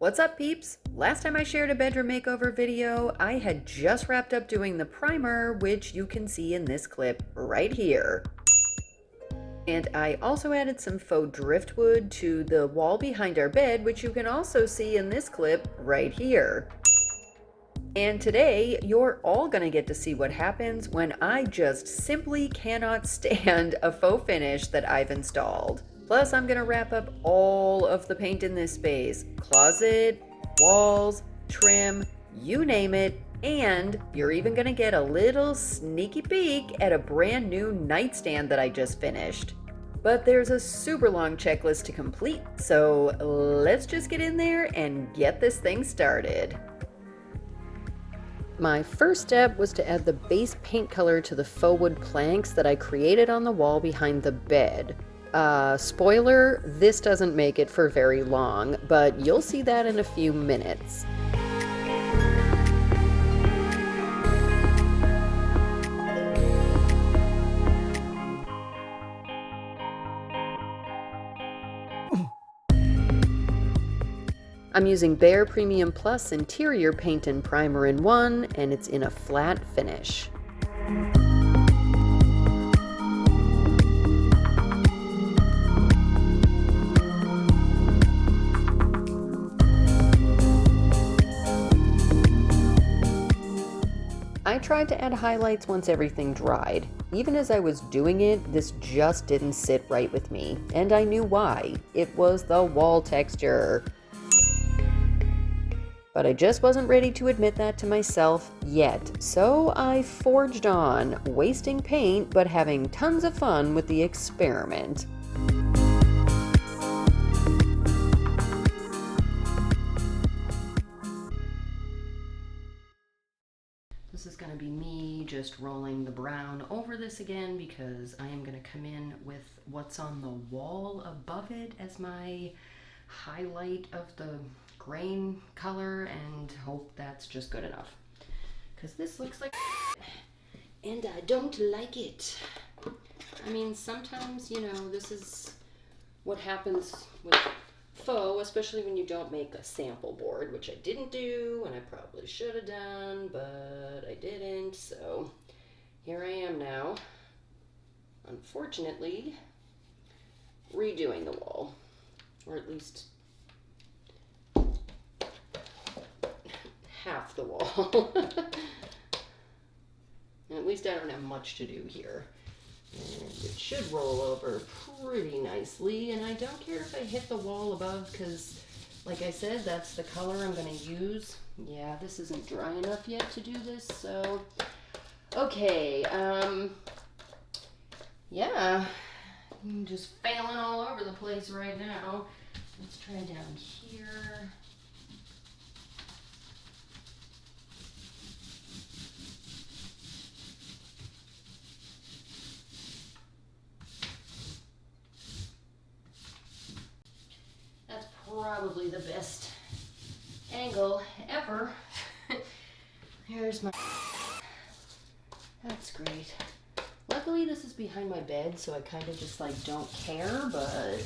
What's up, peeps? Last time I shared a bedroom makeover video, I had just wrapped up doing the primer, which you can see in this clip right here. And I also added some faux driftwood to the wall behind our bed, which you can also see in this clip right here. And today, you're all gonna get to see what happens when I just simply cannot stand a faux finish that I've installed. Plus, I'm gonna wrap up all of the paint in this space. Closet, walls, trim, you name it. And you're even gonna get a little sneaky peek at a brand new nightstand that I just finished. But there's a super long checklist to complete, so let's just get in there and get this thing started. My first step was to add the base paint color to the faux wood planks that I created on the wall behind the bed. Spoiler, this doesn't make it for very long, but you'll see that in a few minutes. I'm using Behr Premium Plus interior paint and primer in one, and it's in a flat finish. I tried to add highlights once everything dried. Even as I was doing it, this just didn't sit right with me, and I knew why. It was the wall texture. But I just wasn't ready to admit that to myself yet, so I forged on, wasting paint but having tons of fun with the experiment. This is going to be me just rolling the brown over this again because I am going to come in with what's on the wall above it as my highlight of the grain color and hope that's just good enough. Because this looks like and I don't like it. I mean, sometimes, you know, this is what happens with faux, especially when you don't make a sample board, which I didn't do, and I probably should have done, but I didn't, so here I am now, unfortunately, redoing the wall, or at least half the wall. And at least I don't have much to do here. And it should roll over pretty nicely, and I don't care if I hit the wall above because, like I said, that's the color I'm going to use. Yeah, this isn't dry enough yet to do this, so okay, yeah, I'm just failing all over the place right now. Let's try down here. Probably the best angle ever. Here's my... That's great. Luckily this is behind my bed, so I kind of just like don't care, but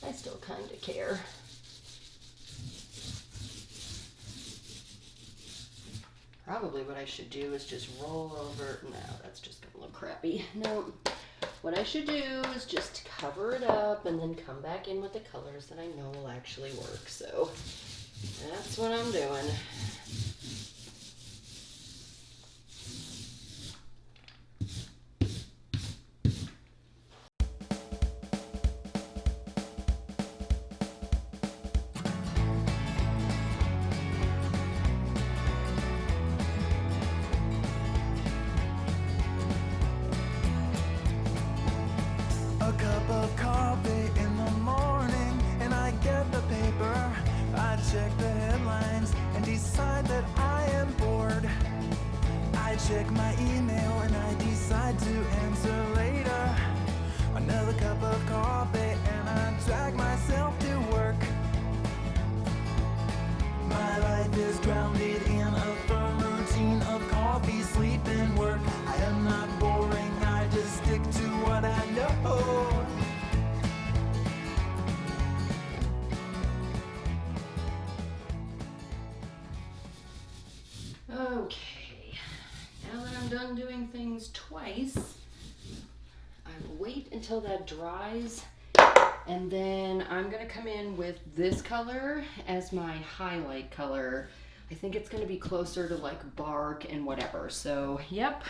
I still kind of care. Probably what I should do is just roll over... No, that's just gonna look crappy. No. What I should do is just cover it up and then come back in with the colors that I know will actually work. So that's what I'm doing. A cup of coffee in the morning, and I get the paper. I check the headlines and decide that I am bored. I check my email and I decide to answer later. Another cup of coffee and I drag myself to work. My life is grounded in a firm routine of coffee, sleep, and work. I am not boring, I just stick to what I know. Okay, now that I'm done doing things twice, I will wait until that dries, and then I'm gonna come in with this color as my highlight color. I think it's gonna be closer to like bark and whatever, so yep.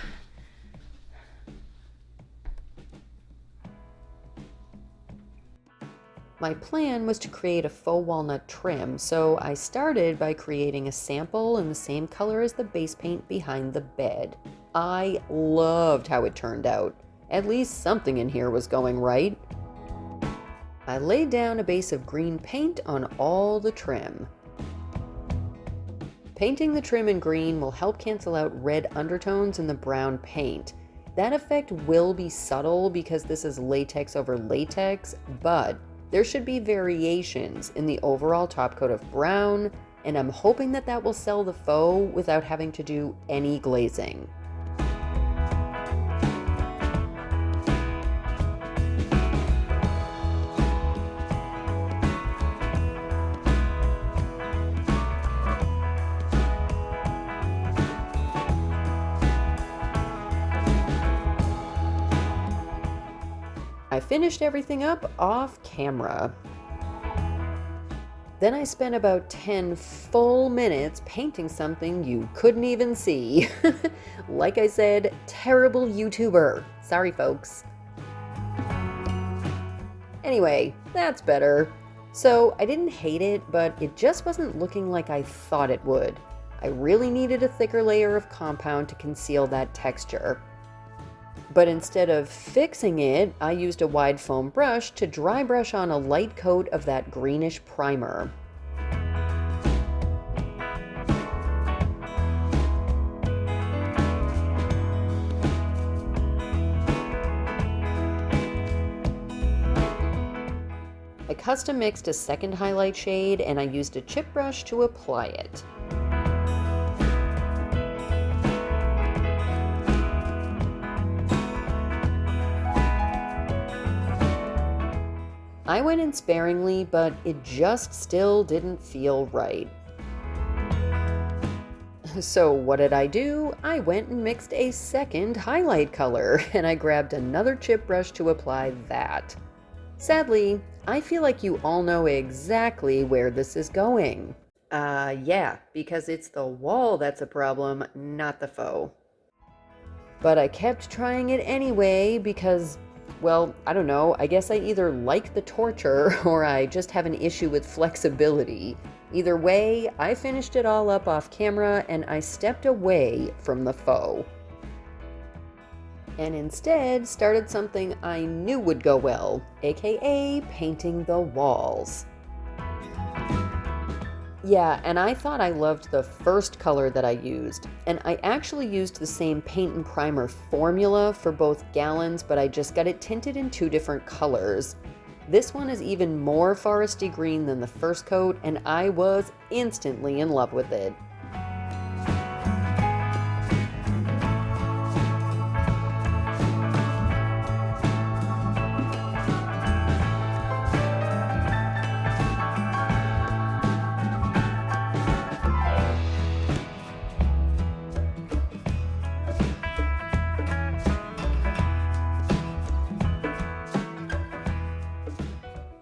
My plan was to create a faux walnut trim, so I started by creating a sample in the same color as the base paint behind the bed. I loved how it turned out. At least something in here was going right. I laid down a base of green paint on all the trim. Painting the trim in green will help cancel out red undertones in the brown paint. That effect will be subtle because this is latex over latex, but there should be variations in the overall top coat of brown, and I'm hoping that that will sell the faux without having to do any glazing. I finished everything up off camera. Then I spent about 10 full minutes painting something you couldn't even see. Like I said, terrible YouTuber. Sorry, folks. Anyway, that's better. So I didn't hate it, but it just wasn't looking like I thought it would. I really needed a thicker layer of compound to conceal that texture. But instead of fixing it, I used a wide foam brush to dry brush on a light coat of that greenish primer. I custom mixed a second highlight shade and I used a chip brush to apply it. I went in sparingly, but it just still didn't feel right. So what did I do? I went and mixed a second highlight color, and I grabbed another chip brush to apply that. Sadly, I feel like you all know exactly where this is going. Yeah, because it's the wall that's a problem, not the faux. But I kept trying it anyway because, well, I don't know, I guess I either like the torture or I just have an issue with flexibility. Either way, I finished it all up off camera and I stepped away from the faux. And instead started something I knew would go well, aka painting the walls. Yeah, and I thought I loved the first color that I used, and I actually used the same paint and primer formula for both gallons, but I just got it tinted in two different colors. This one is even more foresty green than the first coat, and I was instantly in love with it.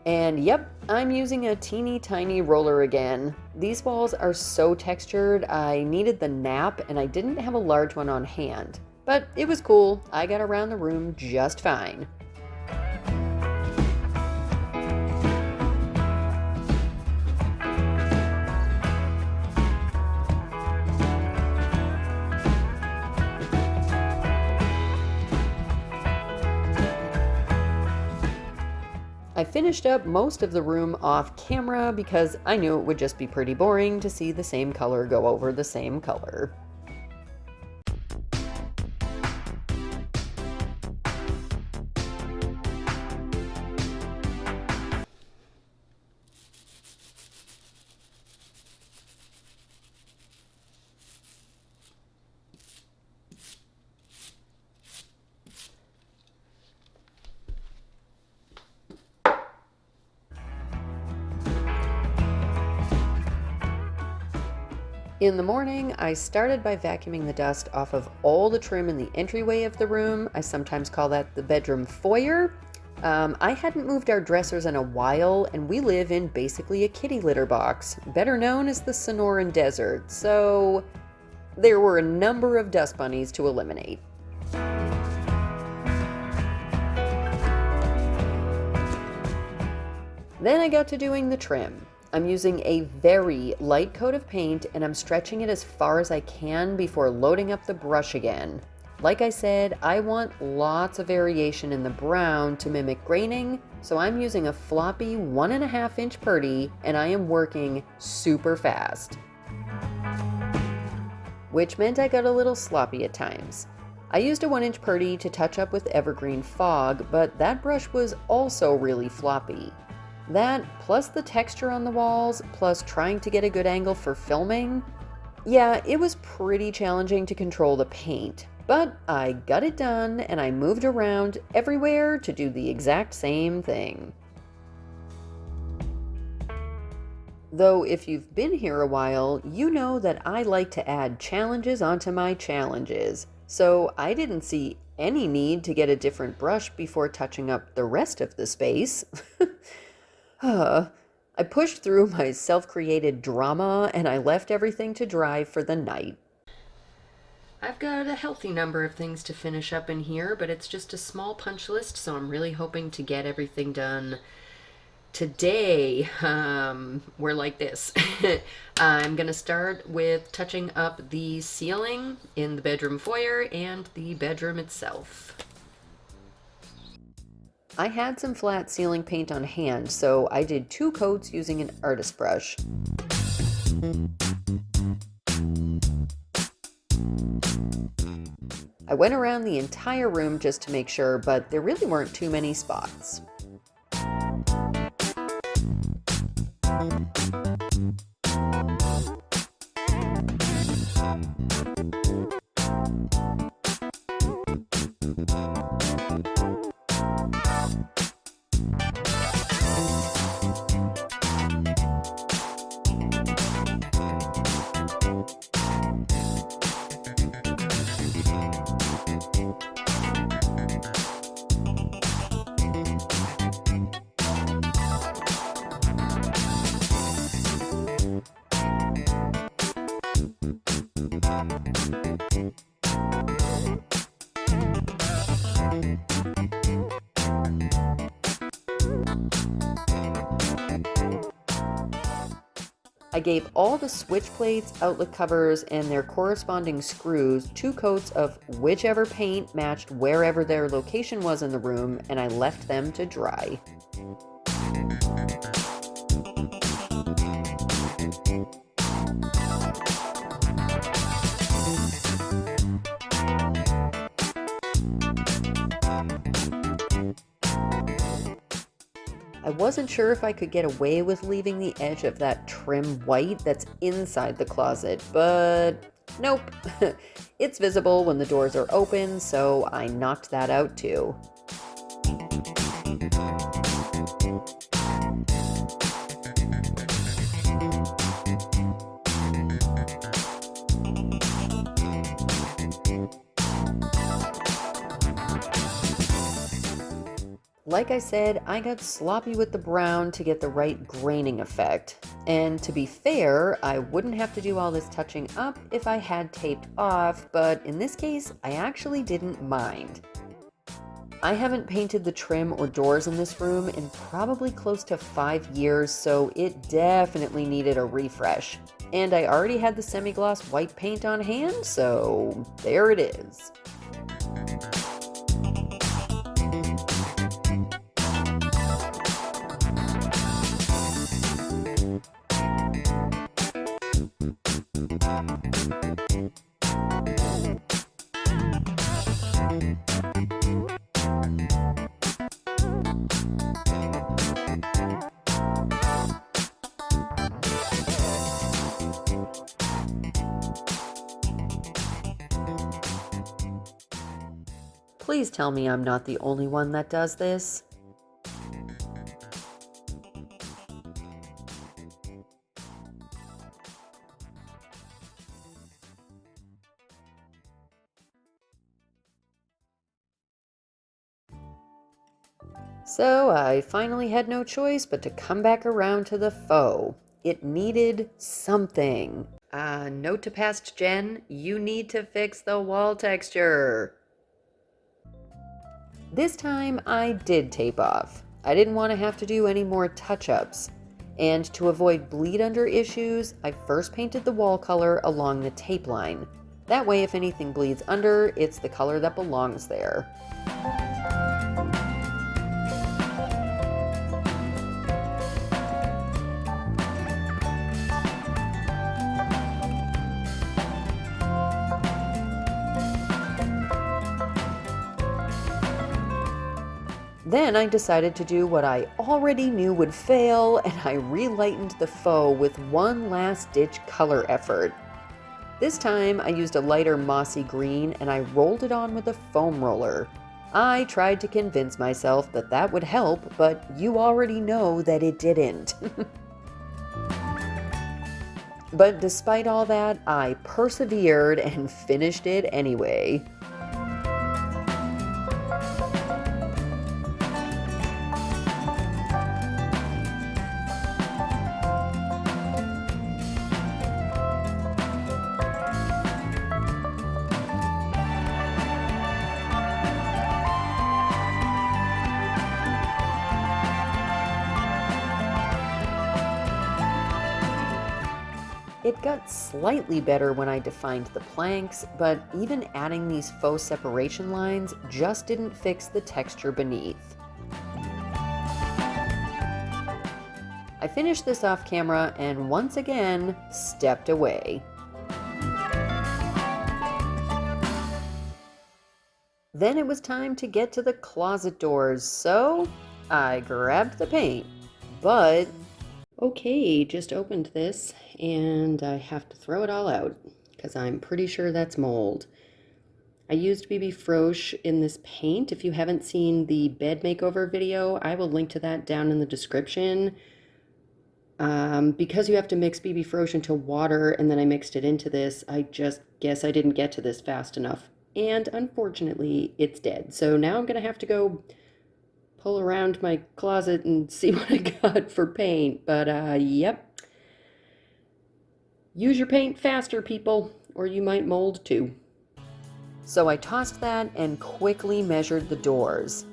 And yep, I'm using a teeny tiny roller again. These walls are so textured, I needed the nap and I didn't have a large one on hand. But it was cool, I got around the room just fine. I finished up most of the room off camera because I knew it would just be pretty boring to see the same color go over the same color. In the morning, I started by vacuuming the dust off of all the trim in the entryway of the room. I sometimes call that the bedroom foyer. I hadn't moved our dressers in a while, and we live in basically a kitty litter box, better known as the Sonoran Desert, so there were a number of dust bunnies to eliminate. Then I got to doing the trim. I'm using a very light coat of paint and I'm stretching it as far as I can before loading up the brush again. Like I said, I want lots of variation in the brown to mimic graining, so I'm using a floppy 1.5 inch putty and I am working super fast. Which meant I got a little sloppy at times. I used a 1-inch putty to touch up with evergreen fog, but that brush was also really floppy. That, plus the texture on the walls, plus trying to get a good angle for filming. Yeah, it was pretty challenging to control the paint, but I got it done and I moved around everywhere to do the exact same thing. Though if you've been here a while, you know that I like to add challenges onto my challenges, so I didn't see any need to get a different brush before touching up the rest of the space. I pushed through my self-created drama and I left everything to dry for the night. I've got a healthy number of things to finish up in here, but it's just a small punch list, so I'm really hoping to get everything done today. We're like this. I'm going to start with touching up the ceiling in the bedroom foyer and the bedroom itself. I had some flat ceiling paint on hand, so I did 2 coats using an artist brush. I went around the entire room just to make sure, but there really weren't too many spots. I gave all the switch plates, outlet covers, and their corresponding screws 2 coats of whichever paint matched wherever their location was in the room, and I left them to dry. I wasn't sure if I could get away with leaving the edge of that trim white that's inside the closet, but nope. It's visible when the doors are open, so I knocked that out too. Like I said, I got sloppy with the brown to get the right graining effect. And to be fair, I wouldn't have to do all this touching up if I had taped off, but in this case, I actually didn't mind. I haven't painted the trim or doors in this room in probably close to 5 years, so it definitely needed a refresh. And I already had the semi-gloss white paint on hand, so there it is. Please tell me I'm not the only one that does this. So I finally had no choice but to come back around to the faux. It needed something. Note to past Jen, you need to fix the wall texture. This time I did tape off. I didn't want to have to do any more touch-ups. And to avoid bleed under issues, I first painted the wall color along the tape line. That way if anything bleeds under, it's the color that belongs there. Then I decided to do what I already knew would fail, and I relightened the faux with one last ditch color effort. This time I used a lighter mossy green and I rolled it on with a foam roller. I tried to convince myself that that would help, but you already know that it didn't. But despite all that, I persevered and finished it anyway. It got slightly better when I defined the planks, but even adding these faux separation lines just didn't fix the texture beneath. I finished this off camera and once again stepped away. Then it was time to get to the closet doors, so I grabbed the paint, but okay, just opened this and I have to throw it all out because I'm pretty sure that's mold. I used BB Frosch in this paint. If you haven't seen the bed makeover video, I will link to that down in the description. Because you have to mix BB Frosch into water and then I mixed it into this, I just guess I didn't get to this fast enough. And unfortunately, it's dead. So now I'm going to have to go pull around my closet and see what I got for paint. But, yep. Use your paint faster, people, or you might mold too. So I tossed that and quickly measured the doors.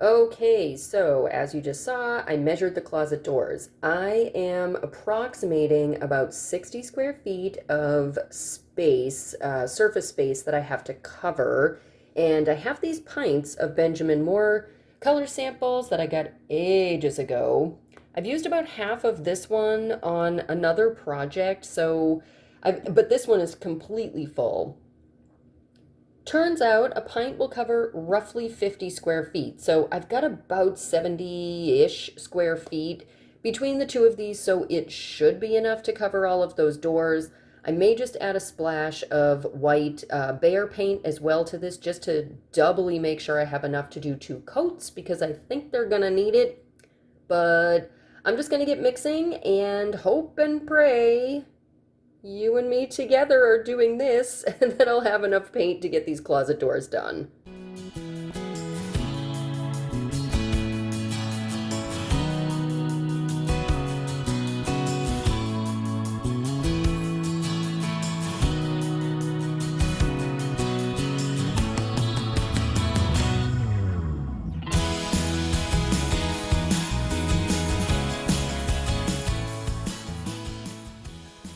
Okay, so as you just saw, I measured the closet doors. I am approximating about 60 square feet of space, surface space that I have to cover. And I have these pints of Benjamin Moore color samples that I got ages ago. I've used about half of this one on another project, but this one is completely full. Turns out a pint will cover roughly 50 square feet, so I've got about 70-ish square feet between the two of these, so it should be enough to cover all of those doors. I may just add a splash of white Behr paint as well to this, just to doubly make sure I have enough to do 2 coats, because I think they're gonna need it. But I'm just gonna get mixing and hope and pray you and me together are doing this, and then I'll have enough paint to get these closet doors done.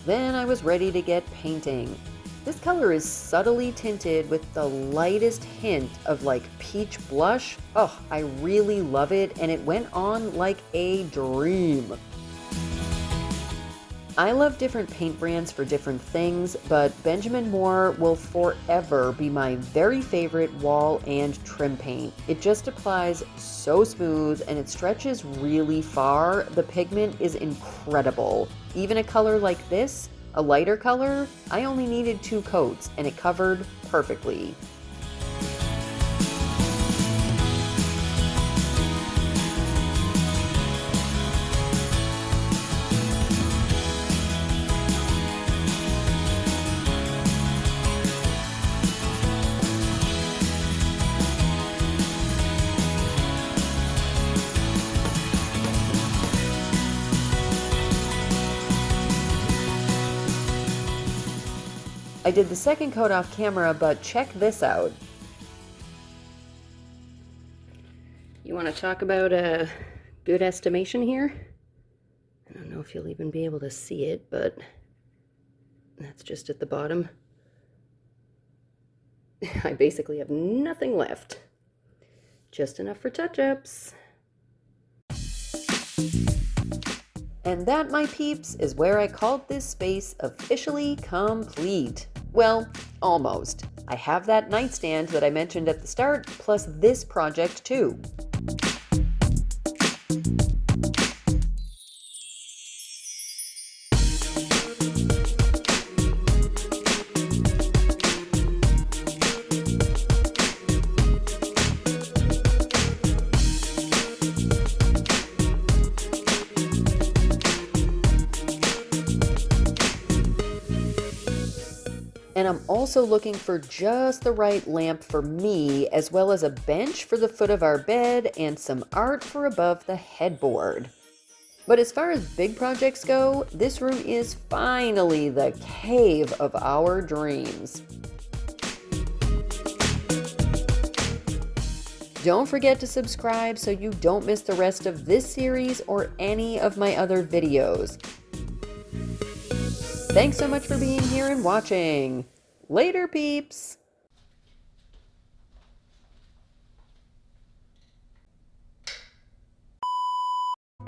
Then I was ready to get painting. This color is subtly tinted with the lightest hint of like peach blush. Oh, I really love it, and it went on like a dream. I love different paint brands for different things, but Benjamin Moore will forever be my very favorite wall and trim paint. It just applies so smooth and it stretches really far. The pigment is incredible. Even a color like this, a lighter color, I only needed 2 coats and it covered perfectly. I did the second coat off camera, but check this out. You want to talk about a good estimation here? I don't know if you'll even be able to see it, but that's just at the bottom. I basically have nothing left. Just enough for touch-ups. And that, my peeps, is where I called this space officially complete. Well, almost. I have that nightstand that I mentioned at the start, plus this project too. And I'm also looking for just the right lamp for me, as well as a bench for the foot of our bed and some art for above the headboard. But as far as big projects go, this room is finally the cave of our dreams. Don't forget to subscribe so you don't miss the rest of this series or any of my other videos. Thanks so much for being here and watching. Later, peeps!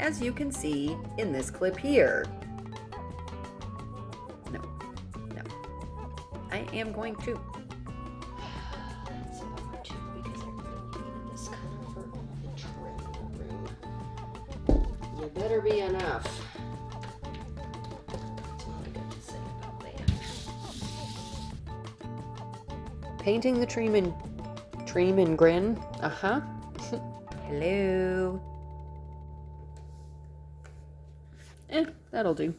As you can see in this clip here. No. I am going to. That's a bummer too, because I really needed this color for all the trim in the room. You better be enough. Painting the tree and grin. Hello. That'll do.